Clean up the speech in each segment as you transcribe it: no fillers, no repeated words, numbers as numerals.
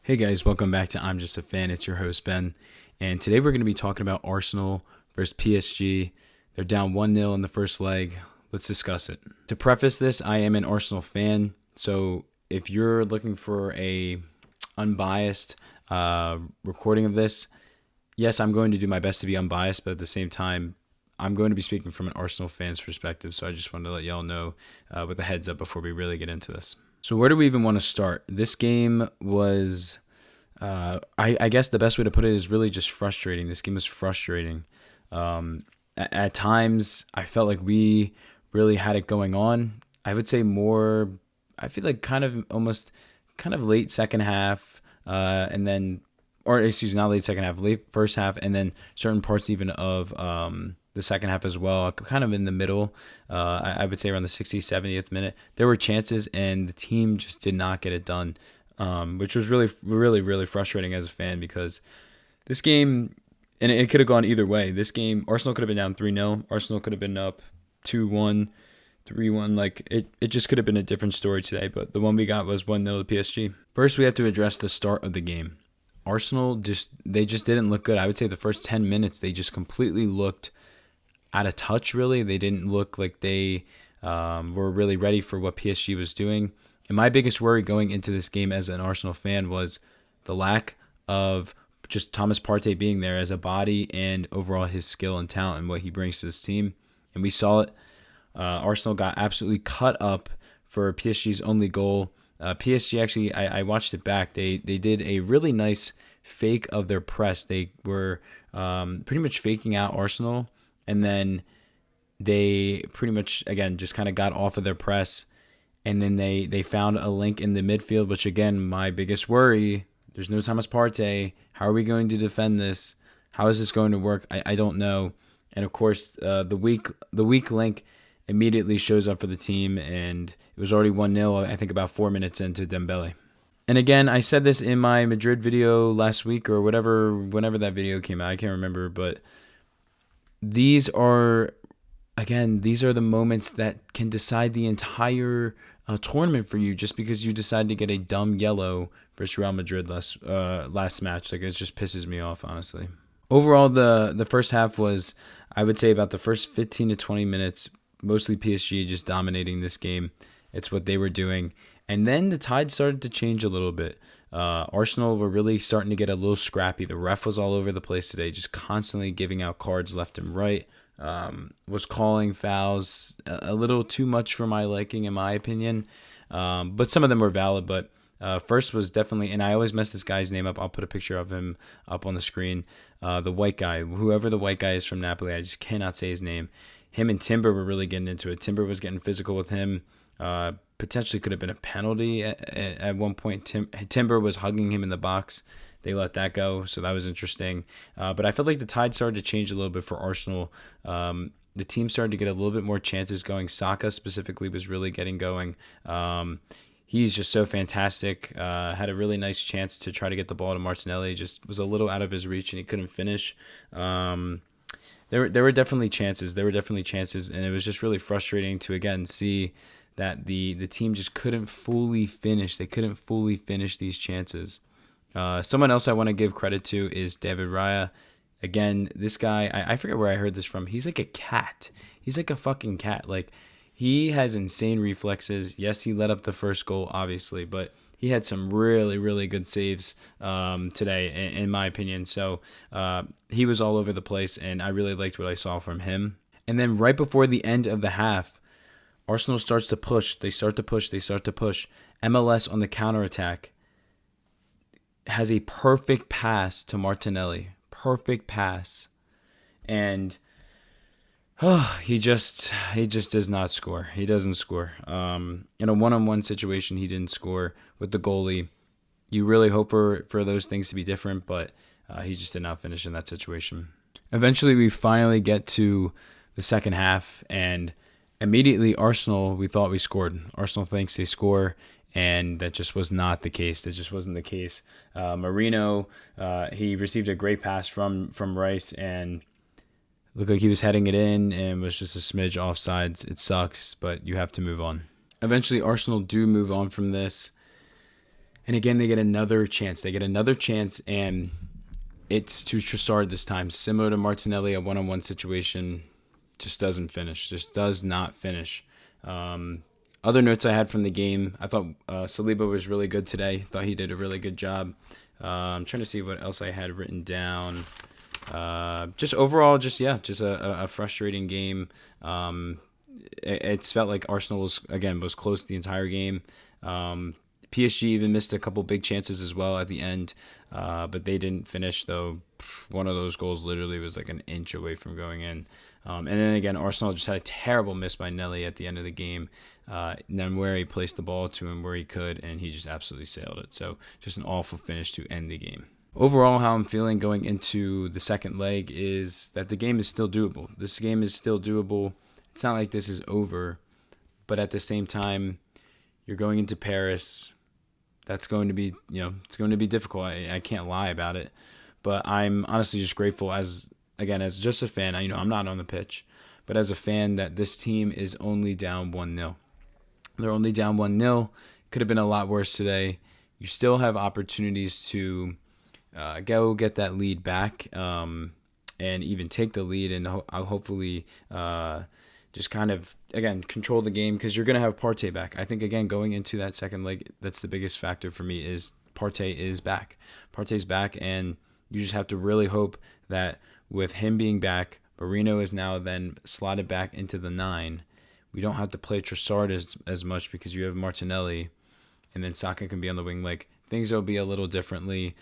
Hey guys, welcome back to I'm Just a Fan. It's your host Ben, and today we're going to be talking about Arsenal versus PSG. They're down 1-0 in the first leg. Let's discuss it. To preface this, I am an Arsenal fan, so if you're looking for a unbiased recording of this, yes, I'm going to do my best to be unbiased, but at the same time, I'm going to be speaking from an Arsenal fan's perspective, so I just wanted to let y'all know with a heads up before we really get into this. So where do we even want to start? This game was, I guess the best way to put it is really just frustrating. This game was frustrating. At times, I felt like we really had it going on. I would say more, I feel like kind of late second half, and then, or excuse me, not late second half, late first half, and then certain parts even of the second half as well, kind of in the middle. I would say around the 60th, 70th minute, there were chances and the team just did not get it done, which was really, really, really frustrating as a fan because this game, and it could have gone either way. This game, Arsenal could have been down 3-0. Arsenal could have been up 2-1, 3-1. Like, it just could have been a different story today, but the one we got was 1-0 to PSG. First, we have to address the start of the game. Arsenal, they just didn't look good. I would say the first 10 minutes, they just completely looked out of touch, really. They didn't look like they were really ready for what PSG was doing. And my biggest worry going into this game as an Arsenal fan was the lack of just Thomas Partey being there as a body and overall his skill and talent and what he brings to this team. And we saw it. Arsenal got absolutely cut up for PSG's only goal. PSG actually, I watched it back. They did a really nice fake of their press. They were pretty much faking out Arsenal, and then they pretty much, again, just kind of got off of their press, and then they found a link in the midfield, which, again, my biggest worry, there's no Thomas Partey. How are we going to defend this? How is this going to work? I don't know. And, of course, the weak link immediately shows up for the team, and it was already 1-0, I think about 4 minutes into Dembele. And again, I said this in my Madrid video last week or whenever that video came out, I can't remember, but these are the moments that can decide the entire tournament for you just because you decide to get a dumb yellow versus Real Madrid last match. Like, it just pisses me off, honestly. Overall, the first half was, I would say, about the first 15 to 20 minutes, mostly PSG just dominating this game. It's what they were doing. And then the tide started to change a little bit. Arsenal were really starting to get a little scrappy. The ref was all over the place today, just constantly giving out cards left and right. Was calling fouls a little too much for my liking, in my opinion. But some of them were valid. But first was definitely, and I always mess this guy's name up. I'll put a picture of him up on the screen. The white guy, whoever the white guy is from Napoli, I just cannot say his name. Him and Timber were really getting into it. Timber was getting physical with him. Potentially could have been a penalty at one point. Timber was hugging him in the box. They let that go, so that was interesting. But I felt like the tide started to change a little bit for Arsenal. The team started to get a little bit more chances going. Saka specifically was really getting going. He's just so fantastic. Had a really nice chance to try to get the ball to Martinelli. Just was a little out of his reach, and he couldn't finish. There were definitely chances. And it was just really frustrating to, again, see that the team just couldn't fully finish. They couldn't fully finish these chances. Someone else I want to give credit to is David Raya. Again, this guy, I forget where I heard this from. He's like a cat. He's like a fucking cat. Like, he has insane reflexes. Yes, he let up the first goal, obviously, but he had some really, really good saves today, in my opinion. So he was all over the place, and I really liked what I saw from him. And then right before the end of the half, Arsenal starts to push. They start to push. MLS on the counterattack has a perfect pass to Martinelli. Perfect pass. And he just does not score. He doesn't score. In a one-on-one situation, he didn't score with the goalie. You really hope for those things to be different, but he just did not finish in that situation. Eventually, we finally get to the second half, and immediately Arsenal, we thought we scored. Arsenal thinks they score, and that just was not the case. That just wasn't the case. Marino, he received a great pass from Rice, and looked like he was heading it in and was just a smidge offsides. It sucks, but you have to move on. Eventually, Arsenal do move on from this. And again, they get another chance. And it's to Trossard this time. Similar to Martinelli, a one-on-one situation, just doesn't finish. Just does not finish. Other notes I had from the game, I thought Saliba was really good today. Thought he did a really good job. I'm trying to see what else I had written down. Just overall, just a frustrating game. It's felt like Arsenal was close the entire game. PSG even missed a couple big chances as well at the end, but they didn't finish, though. One of those goals literally was like an inch away from going in. And then again, Arsenal just had a terrible miss by Nelly at the end of the game. Then where he placed the ball to him where he could, and he just absolutely sailed it. So just an awful finish to end the game. Overall, how I'm feeling going into the second leg is that the game is still doable. This game is still doable. It's not like this is over, but at the same time, you're going into Paris. That's going to be, it's going to be difficult. I can't lie about it. But I'm honestly just grateful as just a fan. I'm not on the pitch, but as a fan that this team is only down 1-0. They're only down 1-0. Could have been a lot worse today. You still have opportunities to go get that lead back and even take the lead and hopefully just kind of, again, control the game because you're going to have Partey back. I think, again, going into that second leg, that's the biggest factor for me is Partey is back. Partey's back, and you just have to really hope that with him being back, Marino is now then slotted back into the 9. We don't have to play Trossard as much because you have Martinelli, and then Saka can be on the wing. Like, things will be a little different, and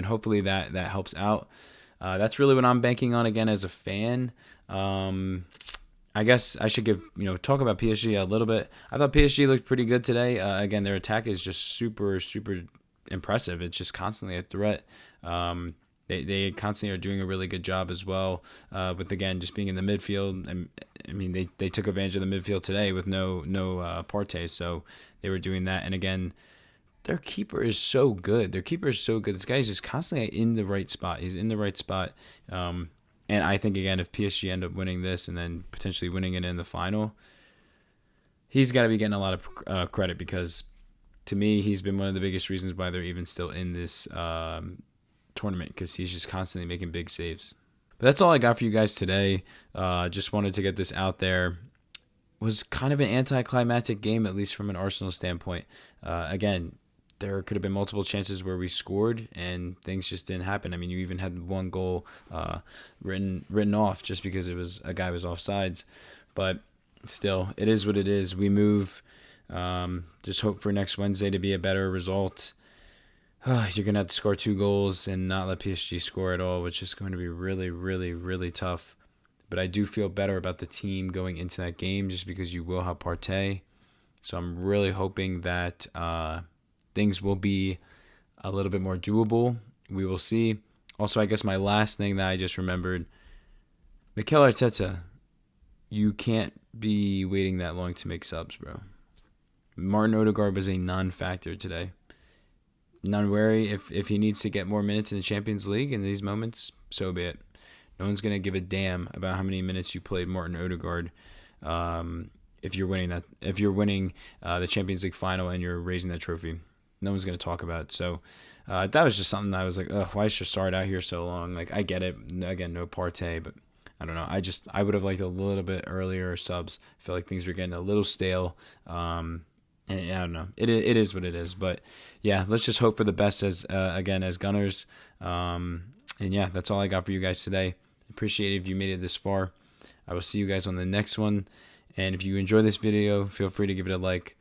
hopefully that helps out. That's really what I'm banking on again as a fan. I guess I should talk about PSG a little bit. I thought PSG looked pretty good today. Again, their attack is just super, super impressive. It's just constantly a threat. They constantly are doing a really good job as well with, again, just being in the midfield. And I mean, they took advantage of the midfield today with no Partey, so they were doing that. And again, their keeper is so good. This guy is just constantly in the right spot. He's in the right spot. And I think, again, if PSG end up winning this and then potentially winning it in the final, he's got to be getting a lot of credit because, to me, he's been one of the biggest reasons why they're even still in this tournament because he's just constantly making big saves. But that's all I got for you guys today. Just wanted to get this out there. It was kind of an anticlimactic game, at least from an Arsenal standpoint. Again, there could have been multiple chances where we scored and things just didn't happen. I mean, you even had one goal written off just because a guy was offsides. But still, it is what it is. We move. Just hope for next Wednesday to be a better result. You're going to have to score 2 goals and not let PSG score at all, which is going to be really, really, really tough. But I do feel better about the team going into that game just because you will have Partey. So I'm really hoping that things will be a little bit more doable. We will see. Also, I guess my last thing that I just remembered, Mikel Arteta, you can't be waiting that long to make subs, bro. Martin Odegaard was a non-factor today. Non-worry, if he needs to get more minutes in the Champions League in these moments, so be it. No one's going to give a damn about how many minutes you played Martin Odegaard if you're winning the Champions League final and you're raising that trophy. No one's going to talk about it. So that was just something that I was like, why is Trossard out here so long? Like, I get it. Again, no Partey, but I don't know. I would have liked a little bit earlier subs. I feel like things were getting a little stale. And I don't know. It is what it is. But yeah, let's just hope for the best as Gunners. And yeah, that's all I got for you guys today. Appreciate it if you made it this far. I will see you guys on the next one. And if you enjoy this video, feel free to give it a like.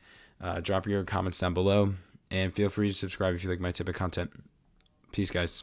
Drop your comments down below. And feel free to subscribe if you like my type of content. Peace, guys.